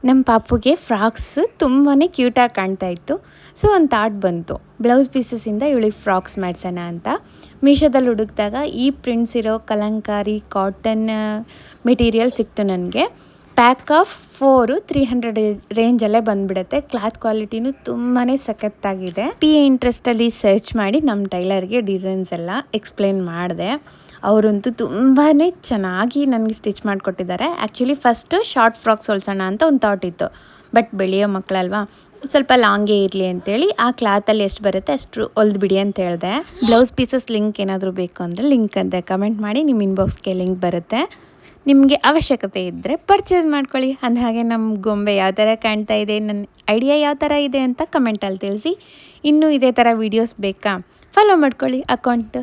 ನಮ್ಮ ಪಾಪುಗೆ ಫ್ರಾಕ್ಸ್ ತುಂಬಾ ಕ್ಯೂಟಾಗಿ ಕಾಣ್ತಾ ಇತ್ತು. ಸೊ ಒಂದು ಥಾಟ್ ಬಂತು, ಬ್ಲೌಸ್ ಪೀಸಸ್ಸಿಂದ ಇವಳಿಗೆ ಫ್ರಾಕ್ಸ್ ಮಾಡಿಸೋಣ ಅಂತ. ಮೀಶೋದಲ್ಲಿ ಹುಡುಕಿದಾಗ ಈ ಪ್ರಿಂಟ್ಸ್ ಇರೋ ಕಲಂಕಾರಿ ಕಾಟನ್ ಮೆಟೀರಿಯಲ್ ಸಿಕ್ತು ನನಗೆ. ಪ್ಯಾಕ್ ಆಫ್ 4 300 ರೇಂಜಲ್ಲೇ ಬಂದುಬಿಡುತ್ತೆ. ಕ್ಲಾತ್ ಕ್ವಾಲಿಟಿನೂ ತುಂಬಾ ಸಖತ್ತಾಗಿದೆ. ಇಂಟ್ರೆಸ್ಟಲ್ಲಿ ಸರ್ಚ್ ಮಾಡಿ ನಮ್ಮ ಟೈಲರ್ಗೆ ಡಿಸೈನ್ಸ್ ಎಲ್ಲ ಎಕ್ಸ್ಪ್ಲೇನ್ ಮಾಡಿದೆ. ಅವರಂತೂ ತುಂಬಾ ಚೆನ್ನಾಗಿ ನನಗೆ ಸ್ಟಿಚ್ ಮಾಡಿಕೊಟ್ಟಿದ್ದಾರೆ. ಆ್ಯಕ್ಚುಲಿ ಫಸ್ಟು ಶಾರ್ಟ್ ಫ್ರಾಕ್ಸ್ ಹೊಲ್ಸೋಣ ಅಂತ ಒಂದು ಥಾಟ್ ಇತ್ತು. ಬಟ್ ಬೆಳೆಯೋ ಮಕ್ಕಳಲ್ವಾ, ಸ್ವಲ್ಪ ಲಾಂಗೇ ಇರಲಿ ಅಂತೇಳಿ ಆ ಕ್ಲಾತಲ್ಲಿ ಎಷ್ಟು ಬರುತ್ತೆ ಅಷ್ಟು ಹೊಲ್ದು ಬಿಡಿ ಅಂತ ಹೇಳಿದೆ. ಬ್ಲೌಸ್ ಪೀಸಸ್ ಲಿಂಕ್ ಏನಾದರೂ ಬೇಕು ಅಂದರೆ ಲಿಂಕ್ ಅಂತ ಕಮೆಂಟ್ ಮಾಡಿ, ನಿಮ್ಮ ಇನ್ಬಾಕ್ಸ್ಗೆ ಲಿಂಕ್ ಬರುತ್ತೆ. ನಿಮಗೆ ಅವಶ್ಯಕತೆ ಇದ್ದರೆ ಪರ್ಚೇಸ್ ಮಾಡ್ಕೊಳ್ಳಿ. ಅಂದಹಾಗೆ ನಮ್ಮ ಗೊಂಬೆ ಯಾವ ಥರ ಕಾಣ್ತಾ ಇದೆ, ನನ್ನ ಐಡಿಯಾ ಯಾವ ಥರ ಇದೆ ಅಂತ ಕಮೆಂಟಲ್ಲಿ ತಿಳಿಸಿ. ಇನ್ನೂ ಇದೇ ಥರ ವೀಡಿಯೋಸ್ ಬೇಕಾ, ಫಾಲೋ ಮಾಡ್ಕೊಳ್ಳಿ ಅಕೌಂಟ್.